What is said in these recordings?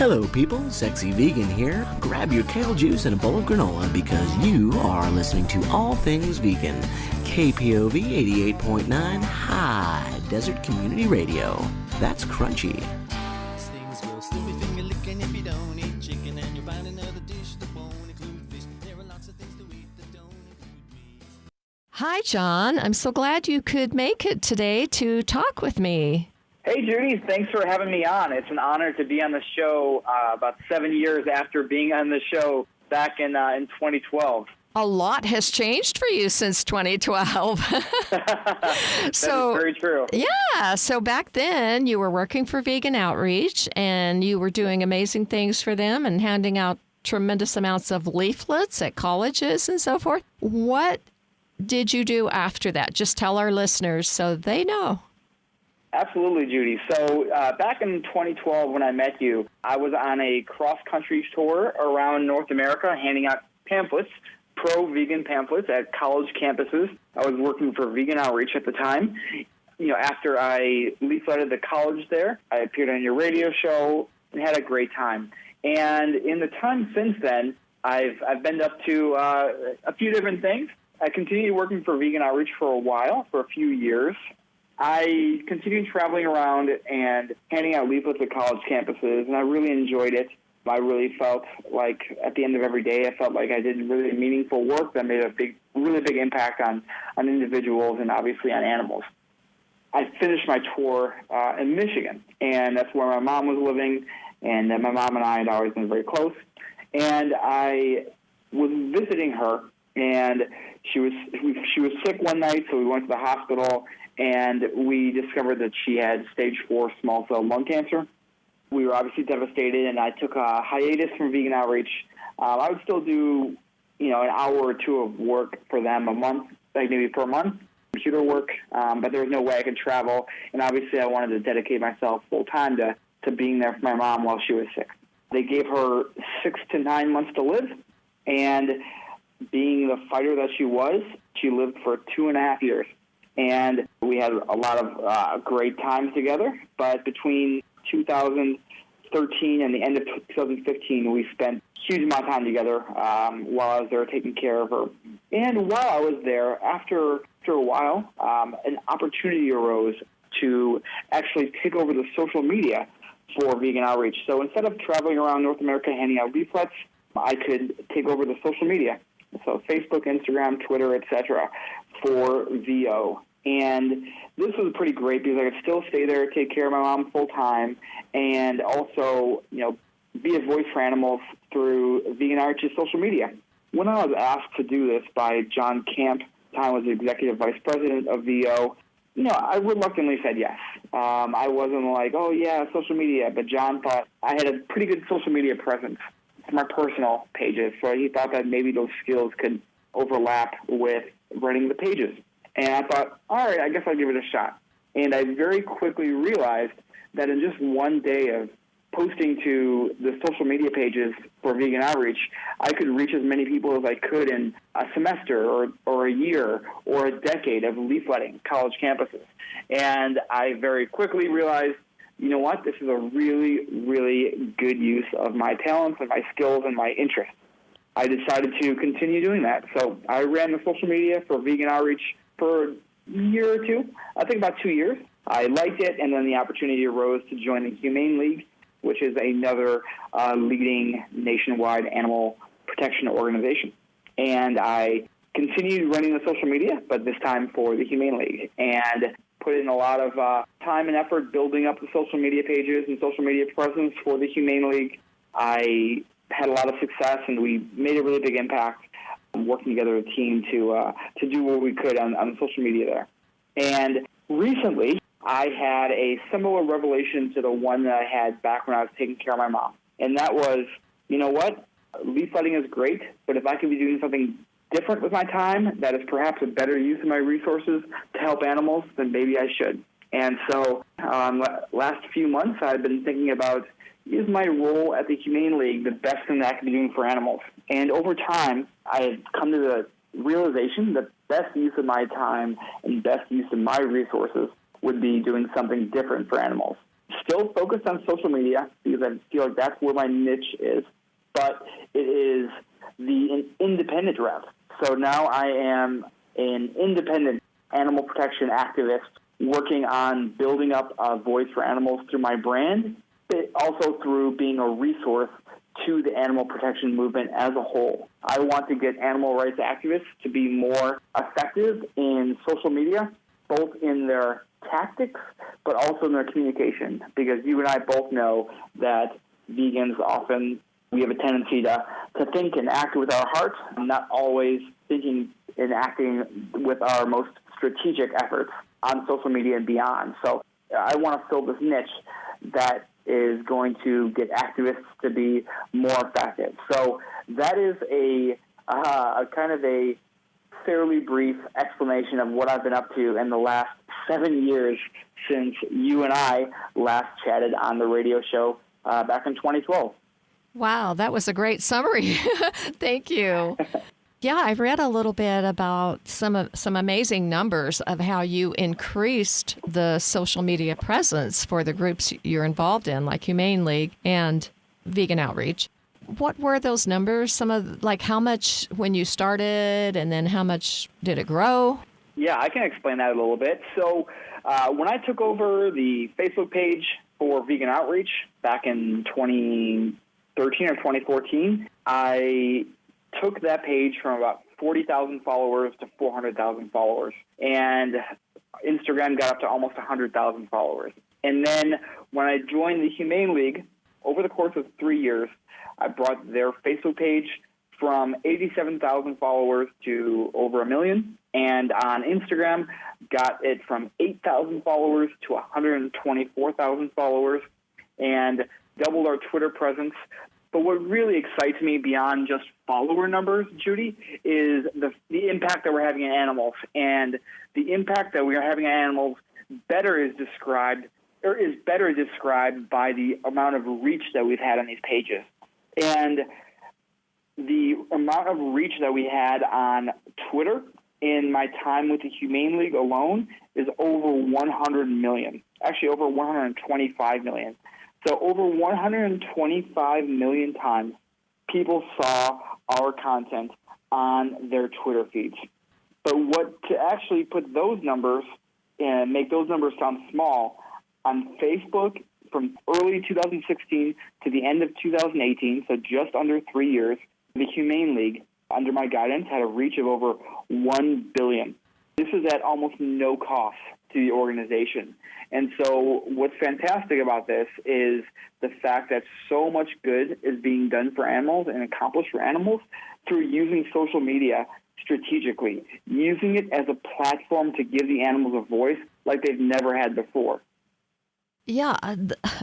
Hello people, Sexy Vegan here. Grab your kale juice and a bowl of granola because you are listening to All Things Vegan. KPOV 88.9 High Desert Community Radio. That's crunchy. Things will still be finger licking if you don't eat chicken, and you'll find another dish that won't include fish. There are lots of things to eat that don't include meat. Hi, John. I'm so glad you could make it today to talk with me. Hey, Judy. Thanks for having me on. It's an honor to be on the show about 7 years after being on the show back in 2012. A lot has changed for you since 2012. That is very true. Yeah. So back then you were working for Vegan Outreach and you were doing amazing things for them and handing out tremendous amounts of leaflets at colleges and so forth. What did you do after that? Just tell our listeners so they know. Absolutely, Judy. So back in 2012 when I met you, I was on a cross-country tour around North America handing out pamphlets, pro-vegan pamphlets at college campuses. I was working for Vegan Outreach at the time. You know, after I leafleted the college there, I appeared on your radio show and had a great time. And in the time since then, I've been up to a few different things. I continued working for Vegan Outreach for a while, for a few years. I continued traveling around and handing out leaflets at college campuses, and I really enjoyed it. I really felt like at the end of every day, I felt like I did really meaningful work that made a really big impact on individuals and obviously on animals. I finished my tour in Michigan, and that's where my mom was living, and my mom and I had always been very close. And I was visiting her, and she was sick one night, so we went to the hospital, and we discovered that she had stage 4 small cell lung cancer. We were obviously devastated, and I took a hiatus from Vegan Outreach. I would still do, an hour or two of work for them a month, like maybe per month, computer work, but there was no way I could travel, and obviously I wanted to dedicate myself full-time to being there for my mom while she was sick. They gave her 6 to 9 months to live, and being the fighter that she was, she lived for 2.5 years. And we had a lot of great times together, but between 2013 and the end of 2015, we spent a huge amount of time together while I was there taking care of her. And while I was there, after a while, an opportunity arose to actually take over the social media for Vegan Outreach. So instead of traveling around North America handing out leaflets, I could take over the social media. So Facebook, Instagram, Twitter, etc. for VO. And this was pretty great because I could still stay there, take care of my mom full time, and also, be a voice for animals through Vegan Outreach's social media. When I was asked to do this by John Camp, at the time was the executive vice president of VO, I reluctantly said yes. I wasn't like, oh yeah, social media, but John thought I had a pretty good social media presence for my personal pages, so he thought that maybe those skills could overlap with running the pages. And I thought, all right, I guess I'll give it a shot. And I very quickly realized that in just one day of posting to the social media pages for Vegan Outreach, I could reach as many people as I could in a semester or a year or a decade of leafletting college campuses. And I very quickly realized, you know what, this is a really, really good use of my talents and my skills and my interests. I decided to continue doing that. So I ran the social media for Vegan Outreach for a year or two, I think about 2 years. I liked it, and then the opportunity arose to join the Humane League, which is another leading nationwide animal protection organization. And I continued running the social media, but this time for the Humane League, and put in a lot of time and effort building up the social media pages and social media presence for the Humane League. I had a lot of success, and we made a really big impact working together as a team to do what we could on the social media there. And recently, I had a similar revelation to the one that I had back when I was taking care of my mom. And that was, you know what? Leafletting is great, but if I could be doing something different with my time that is perhaps a better use of my resources to help animals, then maybe I should. And so last few months, I've been thinking about, is my role at the Humane League the best thing that I can be doing for animals? And over time, I have come to the realization that best use of my time and best use of my resources would be doing something different for animals. still focused on social media because I feel like that's where my niche is, but it is the independent rep. So now I am an independent animal protection activist working on building up a voice for animals through my brand, but also through being a resource to the animal protection movement as a whole. I want to get animal rights activists to be more effective in social media, both in their tactics, but also in their communication, because you and I both know that vegans often, we have a tendency to think and act with our heart, not always thinking and acting with our most strategic efforts on social media and beyond. So I want to fill this niche that is going to get activists to be more effective. So that is a kind of a fairly brief explanation of what I've been up to in the last 7 years since you and I last chatted on the radio show back in 2012. Wow, that was a great summary. Thank you. Yeah, I read a little bit about some amazing numbers of how you increased the social media presence for the groups you're involved in, like Humane League and Vegan Outreach. What were those numbers? Like how much when you started, and then how much did it grow? Yeah, I can explain that a little bit. So when I took over the Facebook page for Vegan Outreach back in 2013 or 2014, I took that page from about 40,000 followers to 400,000 followers. And Instagram got up to almost 100,000 followers. And then when I joined the Humane League, over the course of 3 years, I brought their Facebook page from 87,000 followers to over 1 million. And on Instagram, got it from 8,000 followers to 124,000 followers, and doubled our Twitter presence. But what really excites me beyond just follower numbers, Judy, is the impact that we're having on animals. And the impact that we are having on animals is better described by the amount of reach that we've had on these pages. And the amount of reach that we had on Twitter in my time with the Humane League alone is over 100 million, actually over 125 million. So over 125 million times people saw our content on their Twitter feeds. But to actually put those numbers and make those numbers sound small, on Facebook from early 2016 to the end of 2018, so just under 3 years, the Humane League, under my guidance, had a reach of over 1 billion. This is at almost no cost to the organization. And so what's fantastic about this is the fact that so much good is being done for animals and accomplished for animals through using social media strategically, using it as a platform to give the animals a voice like they've never had before. Yeah,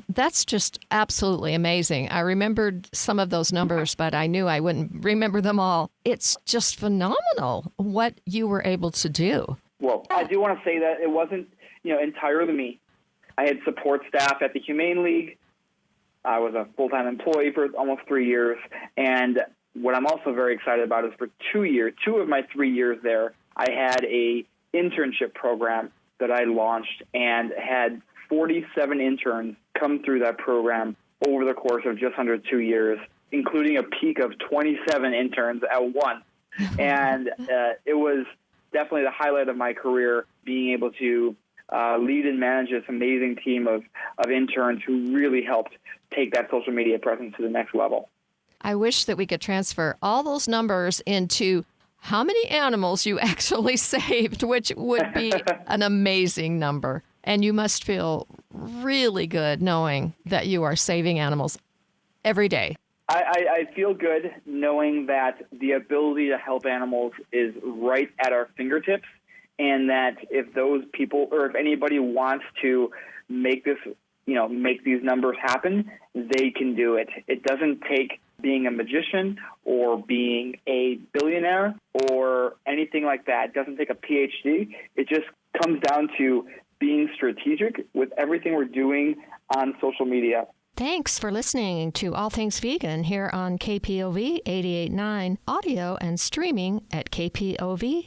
that's just absolutely amazing. I remembered some of those numbers, but I knew I wouldn't remember them all. It's just phenomenal what you were able to do. Well, I do want to say that it wasn't, entirely me. I had support staff at the Humane League. I was a full-time employee for almost 3 years. And what I'm also very excited about is for 2 of my 3 years there, I had a internship program that I launched and had 47 interns come through that program over the course of just under 2 years, including a peak of 27 interns at once. And it was definitely the highlight of my career, being able to lead and manage this amazing team of interns who really helped take that social media presence to the next level. I wish that we could transfer all those numbers into how many animals you actually saved, which would be an amazing number. And you must feel really good knowing that you are saving animals every day. I feel good knowing that the ability to help animals is right at our fingertips, and that if those people, or if anybody wants to make this, make these numbers happen, they can do it. It doesn't take being a magician or being a billionaire or anything like that. It doesn't take a PhD. It just comes down to being strategic with everything we're doing on social media. Thanks for listening to All Things Vegan here on KPOV 88.9 audio and streaming at kpov.org.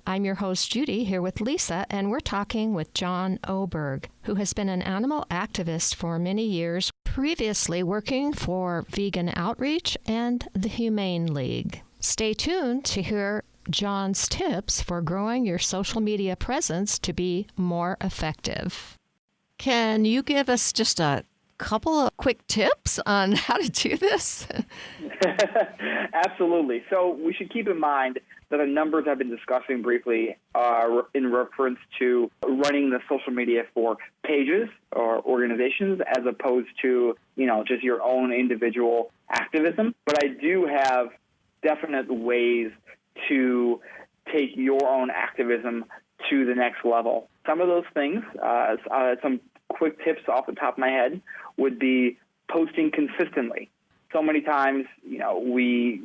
I'm your host, Judy, here with Lisa, and we're talking with John Oberg, who has been an animal activist for many years, previously working for Vegan Outreach and the Humane League. Stay tuned to hear John's tips for growing your social media presence to be more effective. Can you give us just a couple of quick tips on how to do this? Absolutely. So we should keep in mind that the numbers I've been discussing briefly are in reference to running the social media for pages or organizations as opposed to, just your own individual activism. But I do have definite ways to take your own activism to the next level. Some of those things, some quick tips off the top of my head, would be posting consistently. So many times, we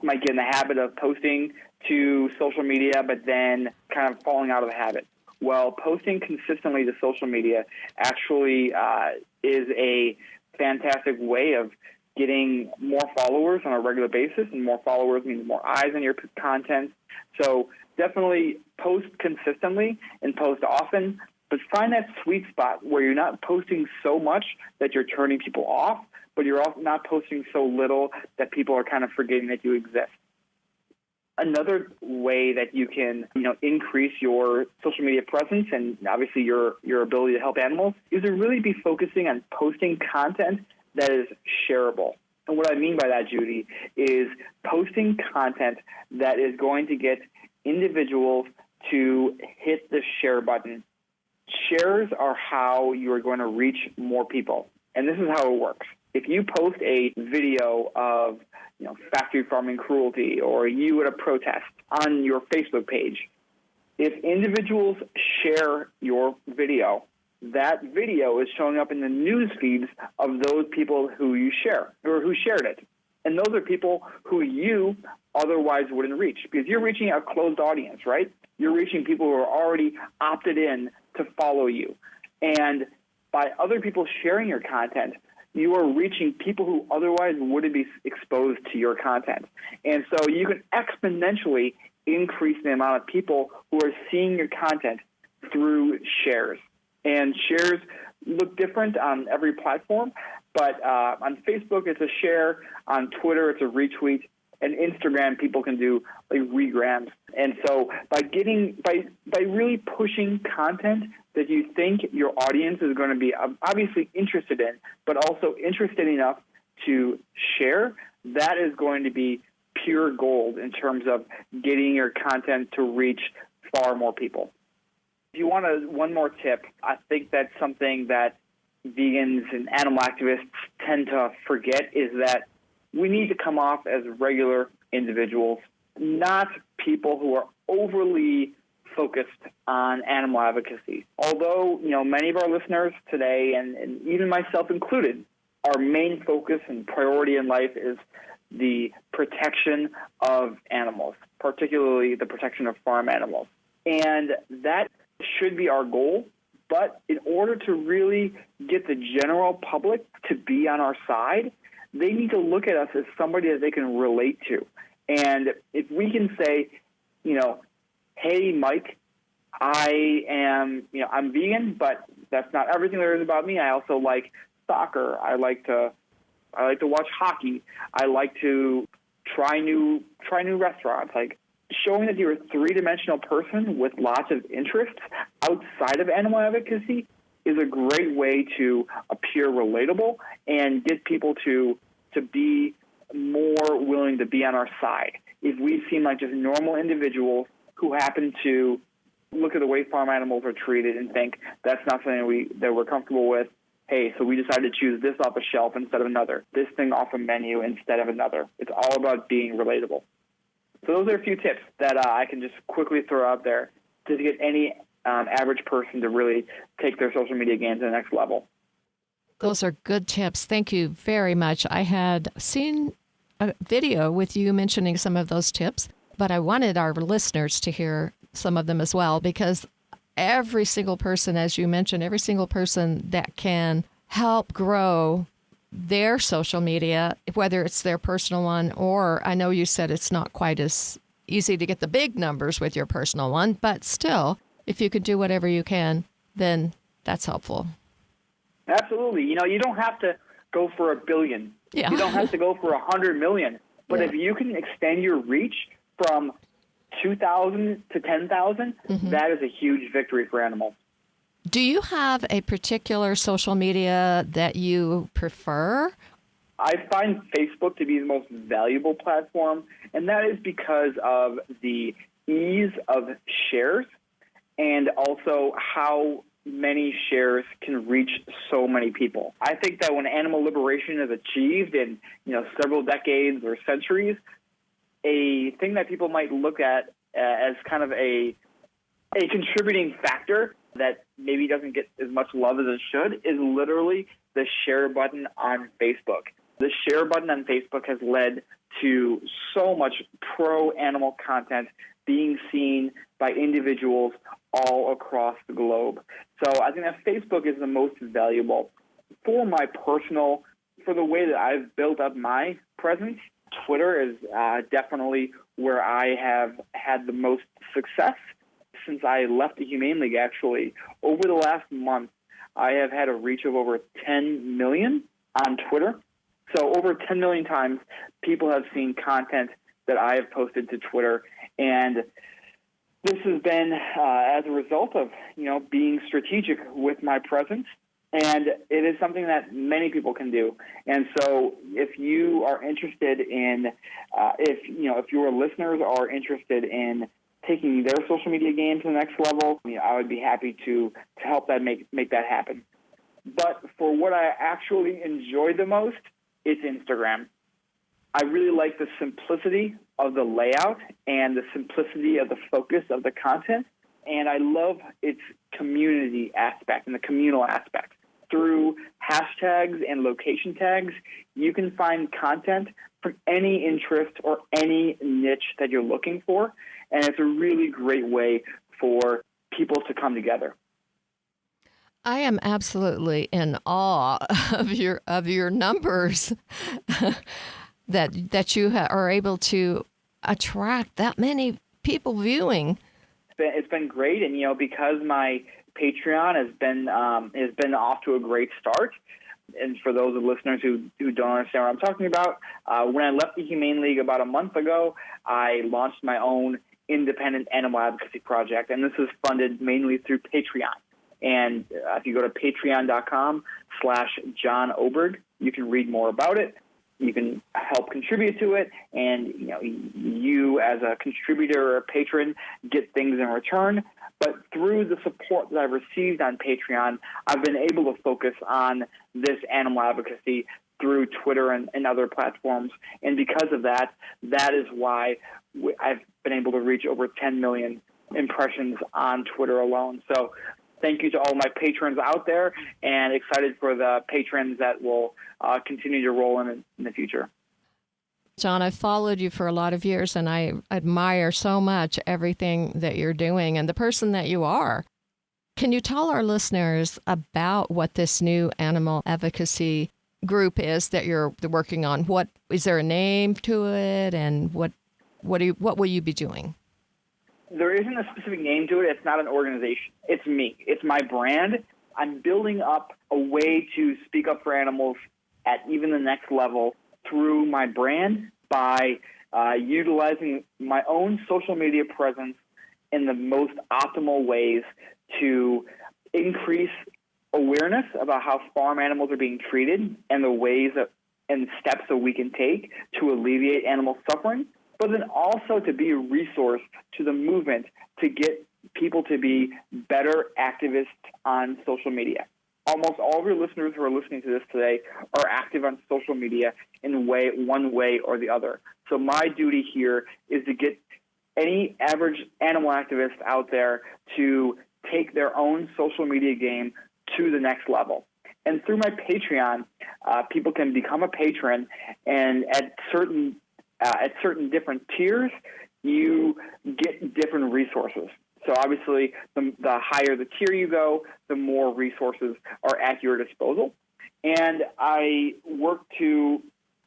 might get in the habit of posting to social media, but then kind of falling out of the habit. Well, posting consistently to social media actually is a fantastic way of getting more followers on a regular basis, and more followers means more eyes on your content. So definitely post consistently and post often, but find that sweet spot where you're not posting so much that you're turning people off, but you're also not posting so little that people are kind of forgetting that you exist. Another way that you can, increase your social media presence and obviously your ability to help animals is to really be focusing on posting content that is shareable. And what I mean by that, Judy, is posting content that is going to get individuals to hit the share button. Shares are how you are going to reach more people. And this is how it works. If you post a video of factory farming cruelty or you at a protest on your Facebook page, if individuals share your video, that video is showing up in the news feeds of those people who you share or who shared it. And those are people who you otherwise wouldn't reach because you're reaching a closed audience, right? You're reaching people who are already opted in to follow you. And by other people sharing your content, you are reaching people who otherwise wouldn't be exposed to your content. And so you can exponentially increase the amount of people who are seeing your content through shares. And shares look different on every platform, but on Facebook it's a share, on Twitter it's a retweet, and Instagram people can do like regrams. And so by really pushing content that you think your audience is going to be obviously interested in, but also interested enough to share, that is going to be pure gold in terms of getting your content to reach far more people. If you want one more tip, I think that's something that vegans and animal activists tend to forget is that we need to come off as regular individuals, not people who are overly focused on animal advocacy. Although, many of our listeners today, and even myself included, our main focus and priority in life is the protection of animals, particularly the protection of farm animals. And that should be our goal. But in order to really get the general public to be on our side, they need to look at us as somebody that they can relate to. And if we can say, hey, Mike, I'm vegan, but that's not everything there is about me. I also like soccer. I like to watch hockey. I like to try new restaurants. Like showing that you're a three-dimensional person with lots of interests outside of animal advocacy is a great way to appear relatable and get people to be more willing to be on our side. If we seem like just normal individuals who happen to look at the way farm animals are treated and think that's not something that we're comfortable with, hey, so we decided to choose this off a shelf instead of another, this thing off a menu instead of another. It's all about being relatable. So those are a few tips that I can just quickly throw out there to get any average person to really take their social media game to the next level. Those are good tips. Thank you very much. I had seen a video with you mentioning some of those tips, but I wanted our listeners to hear some of them as well, because every single person, as you mentioned, every single person that can help grow their social media, whether it's their personal one or I know you said it's not quite as easy to get the big numbers with your personal one, but still, if you could do whatever you can, then that's helpful. Absolutely. You don't have to go for 1 billion. Yeah. You don't have to go for 100 million. But Yeah. if you can extend your reach from 2,000 to 10,000, that is a huge victory for animals. Do you have a particular social media that you prefer? I find Facebook to be the most valuable platform, and that is because of the ease of shares and also how many shares can reach so many people. I think that when animal liberation is achieved in several decades or centuries, a thing that people might look at as kind of a contributing factor that maybe doesn't get as much love as it should is literally the share button on Facebook. The share button on Facebook has led to so much pro-animal content being seen by individuals all across the globe. So I think that Facebook is the most valuable. For the way that I've built up my presence, Twitter is definitely where I have had the most success since I left the Humane League, actually. Over the last month, I have had a reach of over 10 million on Twitter. So over 10 million times, people have seen content that I have posted to Twitter. And this has been as a result of, being strategic with my presence. And it is something that many people can do. And so if you are interested in, if your listeners are interested in taking their social media game to the next level, I would be happy to help that make that happen. But for what I actually enjoy the most, it's Instagram. I really like the simplicity of the layout and the simplicity of the focus of the content. And I love its community aspect and the communal aspect. Through hashtags and location tags, you can find content from any interest or any niche that you're looking for. And it's a really great way for people to come together. I am absolutely in awe of your numbers that you are able to attract that many people viewing. It's been great, and because my Patreon has been off to a great start. And for those of listeners who don't understand what I'm talking about, when I left the Humane League about a month ago, I launched my own independent animal advocacy project, and this is funded mainly through Patreon. And if you go to patreon.com/John Oberg, you can read more about it. You can help contribute to it, and you as a contributor or a patron get things in return. But through the support that I've received on Patreon, I've been able to focus on this animal advocacy through Twitter and other platforms. And because of that, that is why I've been able to reach over 10 million impressions on Twitter alone. So thank you to all my patrons out there, and excited for the patrons that will continue to roll in the future. John, I've followed you for a lot of years, and I admire so much everything that you're doing and the person that you are. Can you tell our listeners about what this new animal advocacy group is that you're working on? What is there a name to it, and what will you be doing? There isn't a specific name to it. It's not an organization. It's me. It's my brand. I'm building up a way to speak up for animals at even the next level through my brand by utilizing my own social media presence in the most optimal ways to increase awareness about how farm animals are being treated and the ways and steps that we can take to alleviate animal suffering, but then also to be a resource to the movement to get people to be better activists on social media. Almost all of your listeners who are listening to this today are active on social media in one way or the other. So my duty here is to get any average animal activist out there to take their own social media game to the next level. And through my Patreon, people can become a patron, and at certain different tiers, you get different resources. So obviously, the higher the tier you go, the more resources are at your disposal. and I work to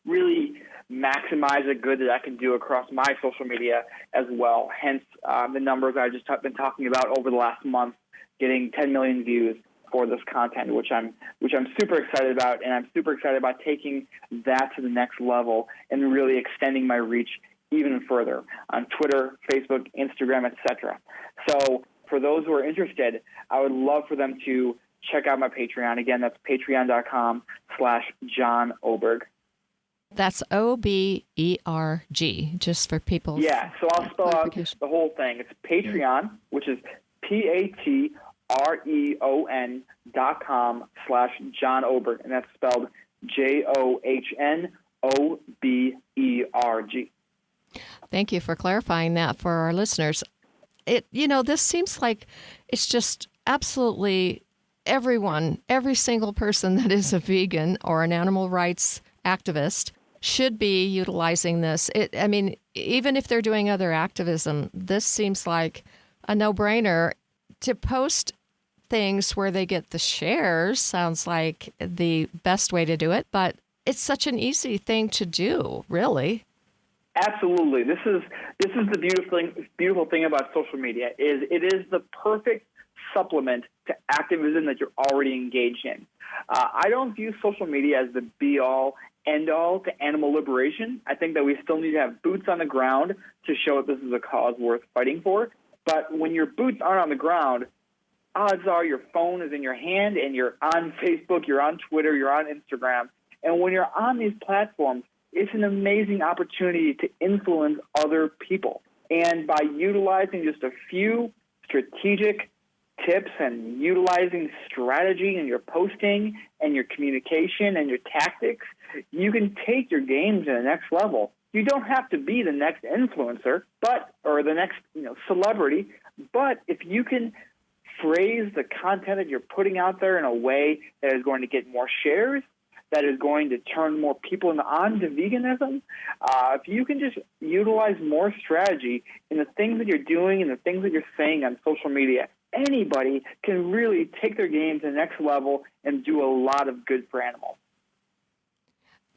really maximize the good that I can do across my social media as well. Hence, the numbers I just been talking about over the last month, getting 10 million views for this content, which I'm super excited about, and I'm super excited about taking that to the next level and really extending my reach even further on Twitter, Facebook, Instagram, etc. So for those who are interested, I would love for them to check out my Patreon. Again, that's patreon.com/John Oberg. That's Oberg, just for people. Yeah, so I'll spell out the whole thing. It's Patreon, which is patreon.com/John Oberg, and that's spelled JOHNOBERG. Thank you for clarifying that for our listeners. This seems like it's just absolutely everyone, every single person that is a vegan or an animal rights activist should be utilizing this. Even if they're doing other activism, this seems like a no-brainer. To post things where they get the shares sounds like the best way to do it, but it's such an easy thing to do, really. Absolutely. This is the beautiful thing about social media is it is the perfect supplement to activism that you're already engaged in. I don't view social media as the be-all, end-all to animal liberation. I think that we still need to have boots on the ground to show that this is a cause worth fighting for. But when your boots aren't on the ground, odds are your phone is in your hand and you're on Facebook, you're on Twitter, you're on Instagram. And when you're on these platforms, it's an amazing opportunity to influence other people. And by utilizing just a few strategic tips and utilizing strategy in your posting and your communication and your tactics, you can take your game to the next level. You don't have to be the next influencer, or the next celebrity, but if you can phrase the content that you're putting out there in a way that is going to get more shares, that is going to turn more people on to veganism, if you can just utilize more strategy in the things that you're doing and the things that you're saying on social media, anybody can really take their game to the next level and do a lot of good for animals.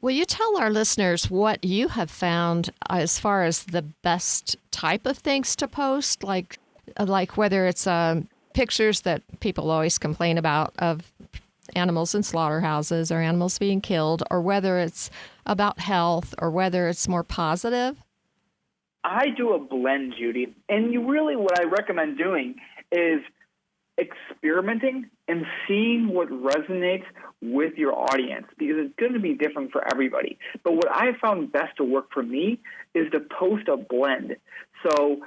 Will you tell our listeners what you have found as far as the best type of things to post, like whether it's pictures that people always complain about of animals in slaughterhouses or animals being killed, or whether it's about health or whether it's more positive? I do a blend, Judy. And what I recommend doing is experimenting and seeing what resonates with your audience, because it's going to be different for everybody. But what I found best to work for me is to post a blend. So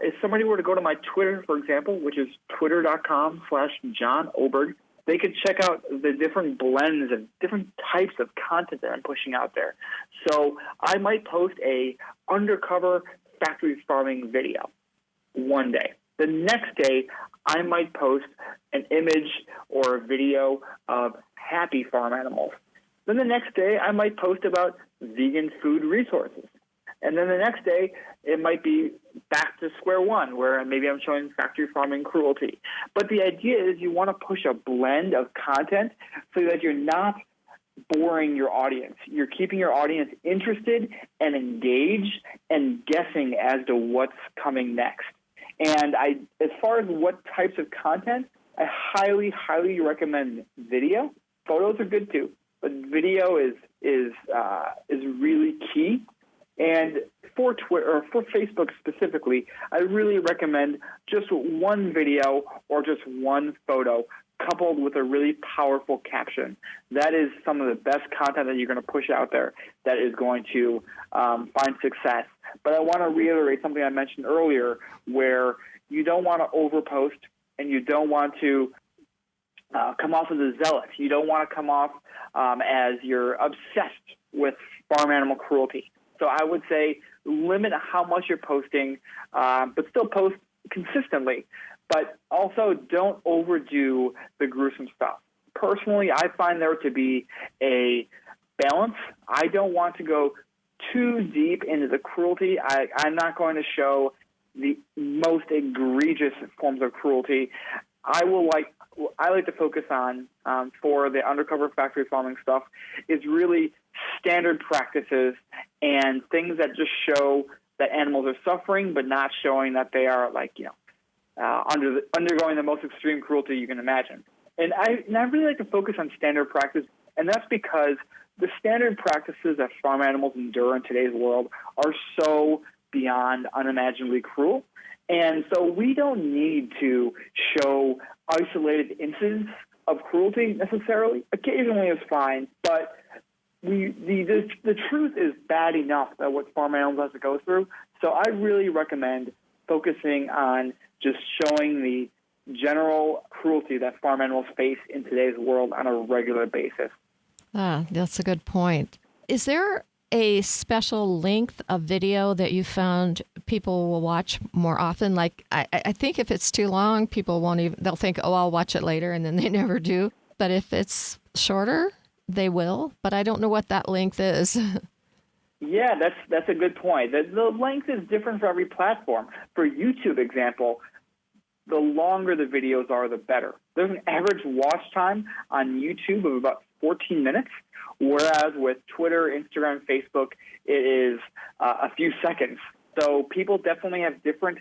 if somebody were to go to my Twitter, for example, which is twitter.com/John Oberg, they could check out the different blends and different types of content that I'm pushing out there. So I might post a undercover factory farming video one day. The next day, I might post an image or a video of happy farm animals. Then the next day, I might post about vegan food resources. And then the next day, it might be back to square one, where maybe I'm showing factory farming cruelty. But the idea is you want to push a blend of content so that you're not boring your audience. You're keeping your audience interested and engaged and guessing as to what's coming next. And as far as what types of content, I highly, highly recommend video. Photos are good too, but video is really key. And for Twitter or for Facebook specifically, I really recommend just one video or just one photo coupled with a really powerful caption. That is some of the best content that you're going to push out there that is going to find success. But I want to reiterate something I mentioned earlier, where you don't want to overpost and you don't want to come off as a zealot. You don't want to come off as you're obsessed with farm animal cruelty. So I would say limit how much you're posting, but still post consistently. But also don't overdo the gruesome stuff. Personally, I find there to be a balance. I don't want to go too deep into the cruelty. I'm not going to show the most egregious forms of cruelty. I will what I like to focus on for the undercover factory farming stuff is really standard practices and things that just show that animals are suffering, but not showing that they are undergoing the most extreme cruelty you can imagine. And I really like to focus on standard practice, and that's because the standard practices that farm animals endure in today's world are so beyond unimaginably cruel. And so we don't need to show isolated instances of cruelty necessarily. Occasionally is fine, but the truth is bad enough that what farm animals have to go through. So I really recommend focusing on just showing the general cruelty that farm animals face in today's world on a regular basis. That's a good point. Is there a special length of video that you found people will watch more often? Like, I think if it's too long, people won't even, they'll think, oh, I'll watch it later, and then they never do. But if it's shorter, they will. But I don't know what that length is. Yeah, that's a good point. The length is different for every platform. For YouTube example, the longer the videos are, the better. There's an average watch time on YouTube of about 14 minutes, whereas with Twitter, Instagram, Facebook, it is a few seconds. So people definitely have different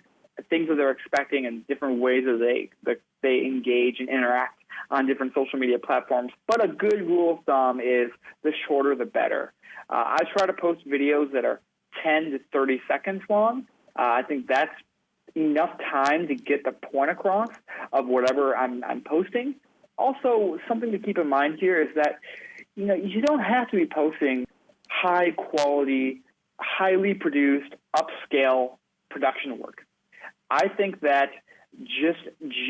things that they're expecting and different ways that they engage and interact on different social media platforms. But a good rule of thumb is the shorter the better. I try to post videos that are 10 to 30 seconds long. I think that's enough time to get the point across of whatever I'm posting. Also, something to keep in mind here is that you don't have to be posting high quality, highly produced, upscale production work. I think that just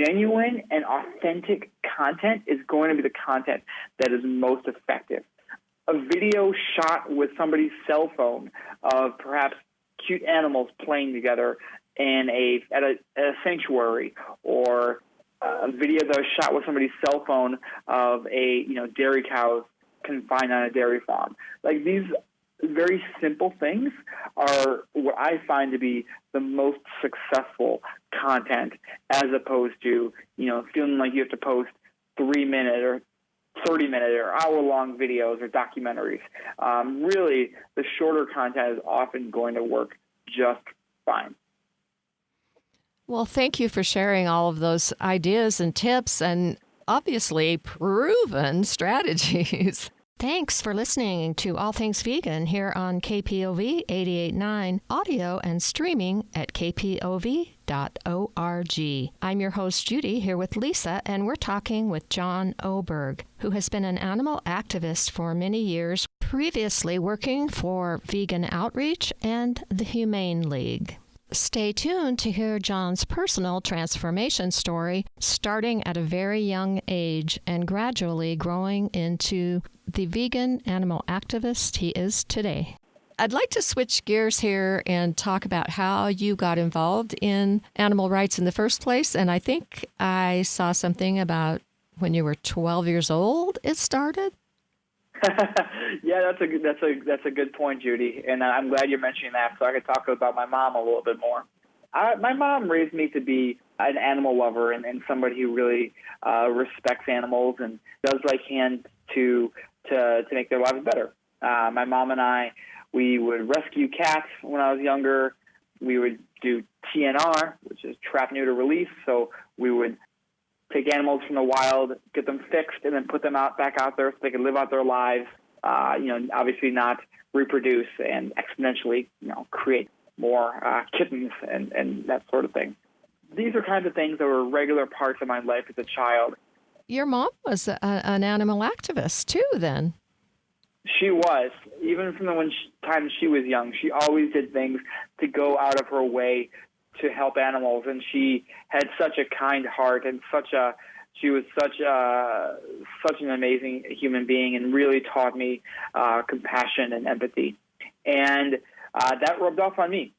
genuine and authentic content is going to be the content that is most effective. A video shot with somebody's cell phone of perhaps cute animals playing together at a sanctuary, or a video that was shot with somebody's cell phone of dairy cows confined on a dairy farm. Like, these very simple things are what I find to be the most successful content, as opposed to feeling like you have to post 3-minute or 30-minute or hour-long videos or documentaries. Really, the shorter content is often going to work just fine. Well, thank you for sharing all of those ideas and tips and obviously proven strategies. Thanks for listening to All Things Vegan here on KPOV 88.9 audio and streaming at kpov.org. I'm your host, Judy, here with Lisa, and we're talking with John Oberg, who has been an animal activist for many years, previously working for Vegan Outreach and the Humane League. Stay tuned to hear John's personal transformation story, starting at a very young age and gradually growing into the vegan animal activist he is today. I'd like to switch gears here and talk about how you got involved in animal rights in the first place. And I think I saw something about when you were 12 years old it started. Yeah, that's a good point, Judy, and I'm glad you're mentioning that, so I could talk about my mom a little bit more. My mom raised me to be an animal lover and somebody who really respects animals and does what I can to make their lives better. My mom and I, we would rescue cats when I was younger. We would do TNR, which is trap, neuter, release. So we would take animals from the wild, get them fixed, and then put them back out there so they could live out their lives. Obviously not reproduce and exponentially, create more kittens and that sort of thing. These are kinds of things that were regular parts of my life as a child. Your mom was an animal activist too, then. She was. Even from the time she was young, she always did things to go out of her way to help animals, and she had such a kind heart and she was such an amazing human being, and really taught me compassion and empathy, and that rubbed off on me.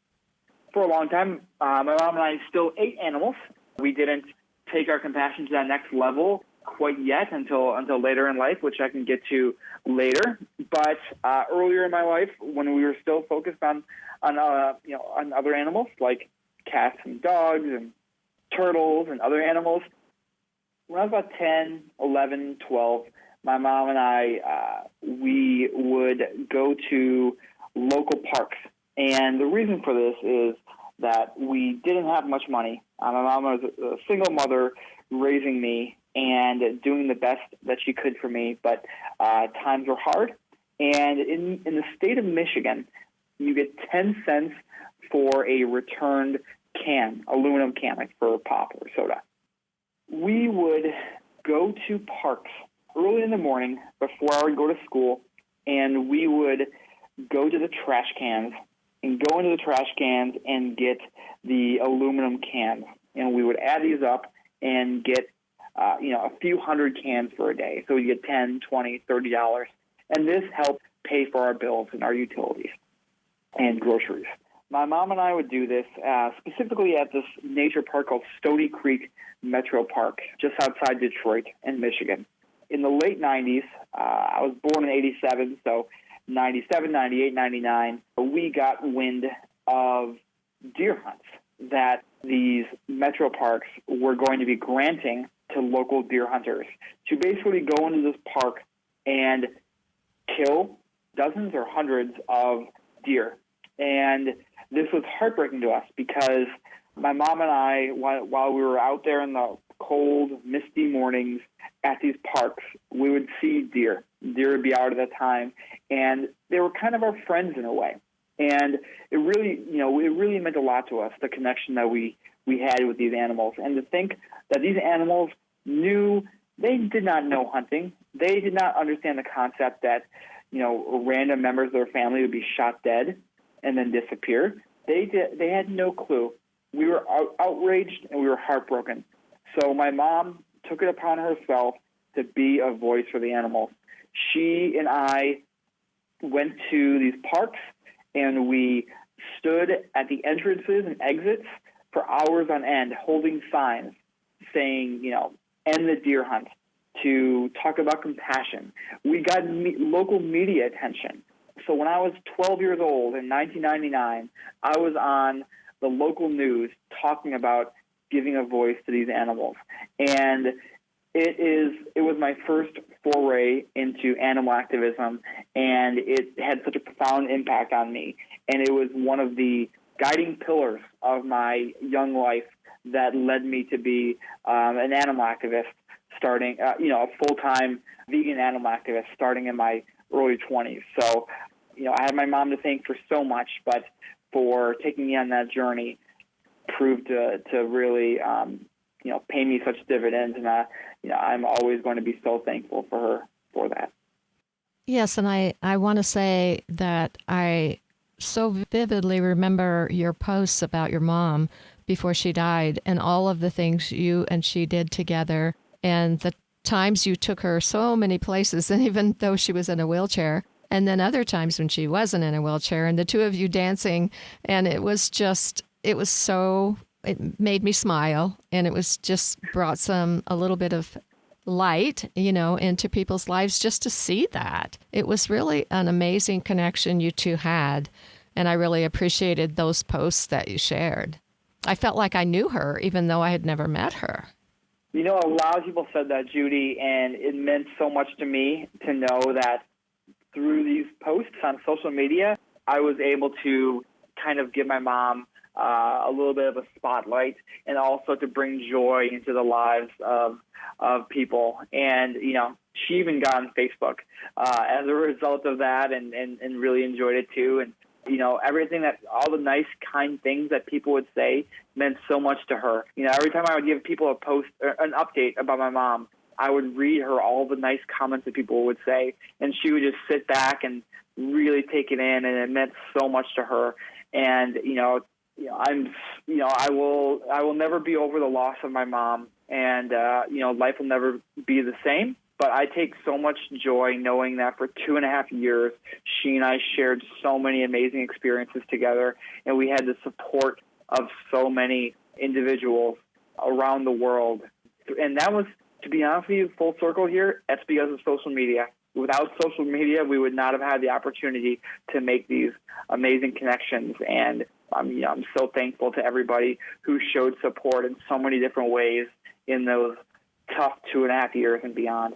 For a long time, my mom and I still ate animals. We didn't take our compassion to that next level quite yet until later in life, which I can get to later. But earlier in my life, when we were still focused on other animals like cats and dogs and turtles and other animals, when I was about 10, 11, 12, my mom and I, we would go to local parks. And the reason for this is that we didn't have much money. My mom was a single mother raising me and doing the best that she could for me, but times were hard. And in the state of Michigan, you get 10 cents for a returned can, aluminum can, like for pop or soda. We would go to parks early in the morning before I would go to school, and we would go to the trash cans and go into the trash cans and get the aluminum cans. And we would add these up and get, a few hundred cans for a day. So we get $10, $20, $30. And this helped pay for our bills and our utilities and groceries. My mom and I would do this specifically at this nature park called Stony Creek Metro Park, just outside Detroit in Michigan. In the late 90s, I was born in 87, so 97, 98, 99, we got wind of deer hunts that these metro parks were going to be granting to local deer hunters to basically go into this park and kill dozens or hundreds of deer. And this was heartbreaking to us because my mom and I, while we were out there in the cold, misty mornings at these parks, we would see deer. Deer would be out at that time, and they were kind of our friends in a way. And it really meant a lot to us, the connection that we had with these animals. And to think that these animals they did not know hunting. They did not understand the concept that, random members of their family would be shot dead and then disappear. They had no clue. We were outraged and we were heartbroken. So my mom took it upon herself to be a voice for the animals. She and I went to these parks and we stood at the entrances and exits for hours on end holding signs saying, end the deer hunt, to talk about compassion. We got local media attention. So when I was 12 years old in 1999, I was on the local news talking about giving a voice to these animals. And it was my first foray into animal activism, and it had such a profound impact on me. And it was one of the guiding pillars of my young life that led me to be an animal activist, starting, a full-time vegan animal activist starting in my early 20s. So, I have my mom to thank for so much, but for taking me on that journey proved to really, pay me such dividends. And, I'm always going to be so thankful for her for that. Yes, and I want to say that I so vividly remember your posts about your mom before she died and all of the things you and she did together and the times you took her so many places, and even though she was in a wheelchair, and then other times when she wasn't in a wheelchair, and the two of you dancing, and it made me smile, and it was just brought a little bit of light, into people's lives just to see that. It was really an amazing connection you two had, and I really appreciated those posts that you shared. I felt like I knew her, even though I had never met her. A lot of people said that, Judy, and it meant so much to me to know that through these posts on social media, I was able to kind of give my mom a little bit of a spotlight, and also to bring joy into the lives of people. And, she even got on Facebook as a result of that, and really enjoyed it too. And, everything all the nice, kind things that people would say meant so much to her. Every time I would give people a post or an update about my mom, I would read her all the nice comments that people would say, and she would just sit back and really take it in, and it meant so much to her. And, I will never be over the loss of my mom, and, life will never be the same. But I take so much joy knowing that for 2.5 years, she and I shared so many amazing experiences together, and we had the support of so many individuals around the world. And that was, to be honest with you, full circle here, that's because of social media. Without social media, we would not have had the opportunity to make these amazing connections. And I'm so thankful to everybody who showed support in so many different ways in those tough 2.5 years and beyond.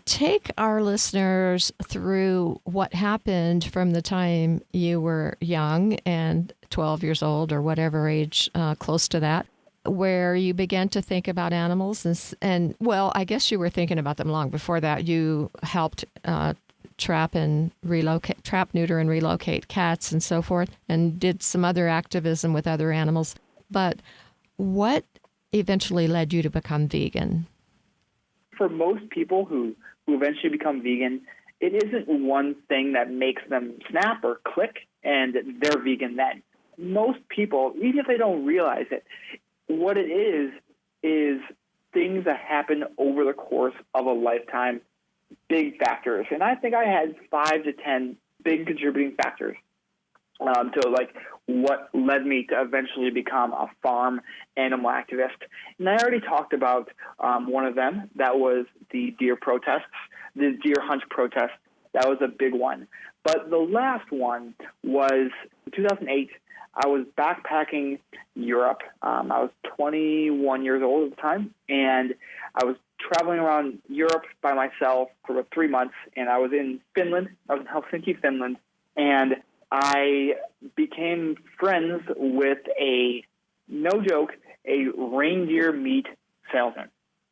Take our listeners through what happened from the time you were young and 12 years old or whatever age close to that, where you began to think about animals. And well, I guess you were thinking about them long before that. You helped trap, neuter, and relocate cats and so forth, and did some other activism with other animals. But what eventually led you to become vegan? For most people who eventually become vegan, it isn't one thing that makes them snap or click and they're vegan then. Most people, even if they don't realize it, what it is things that happen over the course of a lifetime, big factors. And I think I had 5 to 10 big contributing factors to like what led me to eventually become a farm animal activist. And I already talked about one of them. That was the deer protests, the deer hunt protest. That was a big one. But the last one was in 2008. I was backpacking Europe. I was 21 years old at the time, and I was traveling around Europe by myself for about 3 months, and I was in Finland. I was in Helsinki, Finland, and I became friends with no joke, a reindeer meat salesman.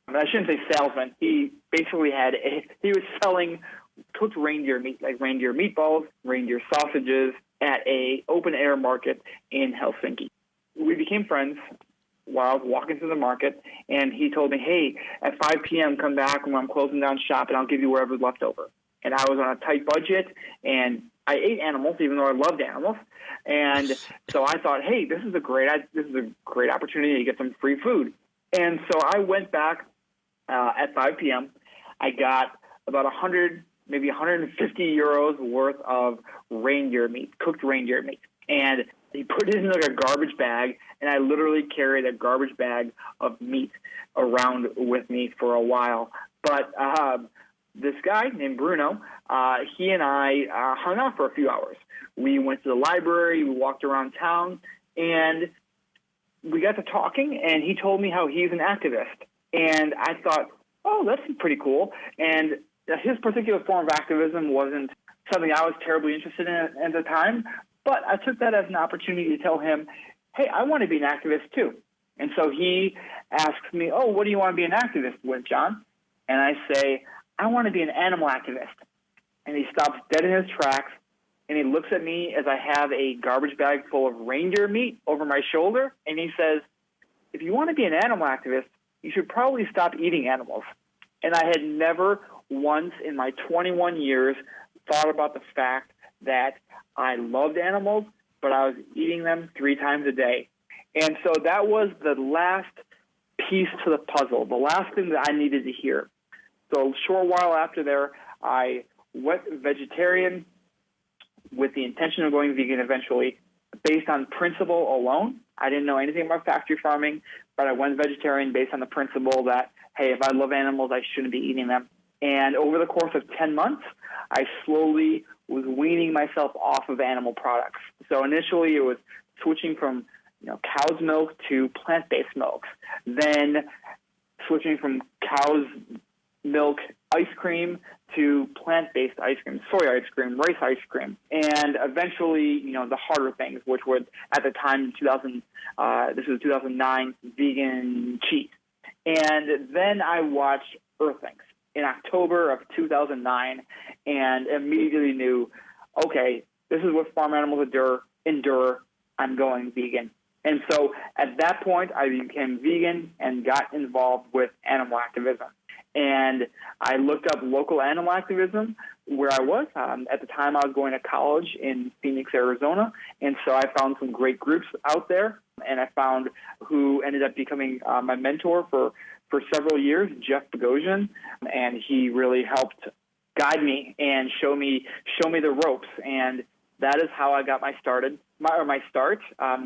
I shouldn't say salesman. He basically he was selling cooked reindeer meat, like reindeer meatballs, reindeer sausages, at a open air market in Helsinki. We became friends while I was walking through the market, and he told me, hey, at 5 p.m., come back when I'm closing down shop, and I'll give you whatever's left over. And I was on a tight budget, and I ate animals, even though I loved animals. And so I thought, hey, this is a great opportunity to get some free food. And so I went back at 5 p.m. I got about 100, maybe 150 euros worth of reindeer meat, cooked reindeer meat. And he put it in like a garbage bag, and I literally carried a garbage bag of meat around with me for a while. But this guy named Bruno, he and I hung out for a few hours. We went to the library, we walked around town, and we got to talking, and he told me how he's an activist. And I thought, oh, that's pretty cool. And his particular form of activism wasn't something I was terribly interested in at the time, but I took that as an opportunity to tell him, hey, I want to be an activist too. And so he asks me, oh, what do you want to be an activist with, John? And I say, I want to be an animal activist. And he stops dead in his tracks, and he looks at me as I have a garbage bag full of reindeer meat over my shoulder, and he says, if you want to be an animal activist, you should probably stop eating animals. And I had never once in my 21 years thought about the fact that I loved animals, but I was eating them 3 times a day. And so that was the last piece to the puzzle, the last thing that I needed to hear. So a short while after there, I went vegetarian with the intention of going vegan eventually, based on principle alone. I didn't know anything about factory farming, but I went vegetarian based on the principle that, hey, if I love animals, I shouldn't be eating them. And over the course of 10 months, I slowly was weaning myself off of animal products. So initially it was switching from cow's milk to plant-based milks, then switching from cow's milk ice cream to plant-based ice cream, soy ice cream, rice ice cream, and eventually, the harder things, which would, at the time, this was 2009, vegan cheese. And then I watched Earthings in October of 2009 and immediately knew, okay, this is what farm animals endure. I'm going vegan. And so at that point, I became vegan and got involved with animal activism. And I looked up local animal activism where I was. At the time, I was going to college in Phoenix, Arizona. And so I found some great groups out there. And I found who ended up becoming my mentor for several years, Jeff Bogosian. And he really helped guide me and show me the ropes. And that is how I got my start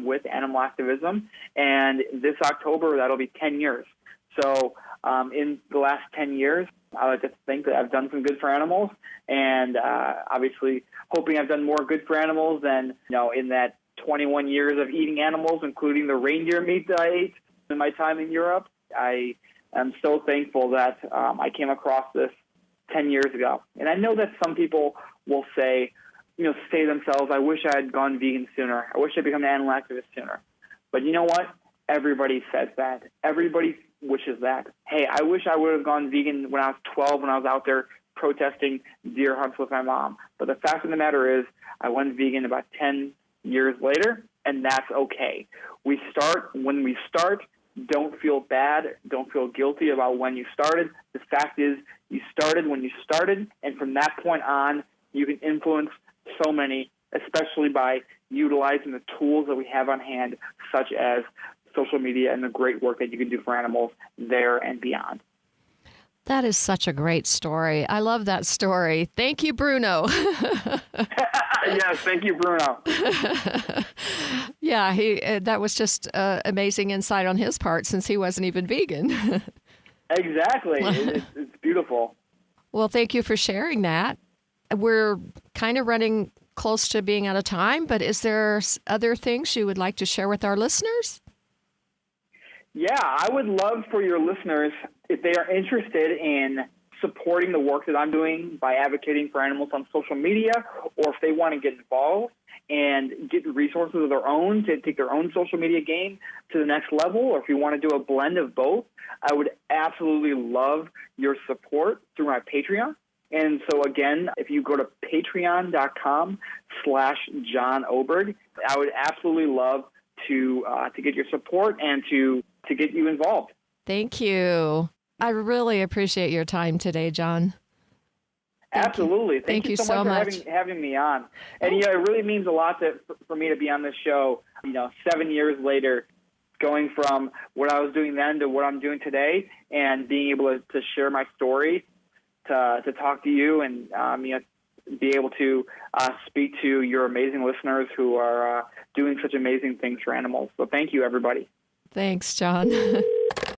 with animal activism. And this October, that'll be 10 years. So in the last 10 years, I like to think that I've done some good for animals, and obviously hoping I've done more good for animals than in that 21 years of eating animals, including the reindeer meat that I ate in my time in Europe. I I'm so thankful that I came across this 10 years ago. And I know that some people will say to themselves, I wish I had gone vegan sooner. I wish I'd become an animal activist sooner. But you know what? Everybody says that. Everybody wishes that. Hey, I wish I would have gone vegan when I was 12, when I was out there protesting deer hunts with my mom. But the fact of the matter is, I went vegan about 10 years later, and that's okay. We start when we start. Don't feel bad. Don't feel guilty about when you started. The fact is, you started when you started, and from that point on, you can influence so many, especially by utilizing the tools that we have on hand, such as social media and the great work that you can do for animals there and beyond. That is such a great story. I love that story. Thank you, Bruno. Yes, thank you, Bruno. Yeah, that was just amazing insight on his part since he wasn't even vegan. Exactly. It's beautiful. Well, thank you for sharing that. We're kind of running close to being out of time, but is there other things you would like to share with our listeners? Yeah, I would love for your listeners, if they are interested in supporting the work that I'm doing by advocating for animals on social media, or if they want to get involved and get resources of their own to take their own social media game to the next level, or if you want to do a blend of both, I would absolutely love your support through my Patreon. And so, again, if you go to patreon.com/John Oberg, I would absolutely love to get your support and to get you involved. Thank you. I really appreciate your time today, John. Absolutely. Thank you so much for having me on. And, it really means a lot for me to be on this show, 7 years later, going from what I was doing then to what I'm doing today, and being able to share my story, to talk to you, and be able to speak to your amazing listeners who are doing such amazing things for animals. So thank you, everybody. Thanks, John.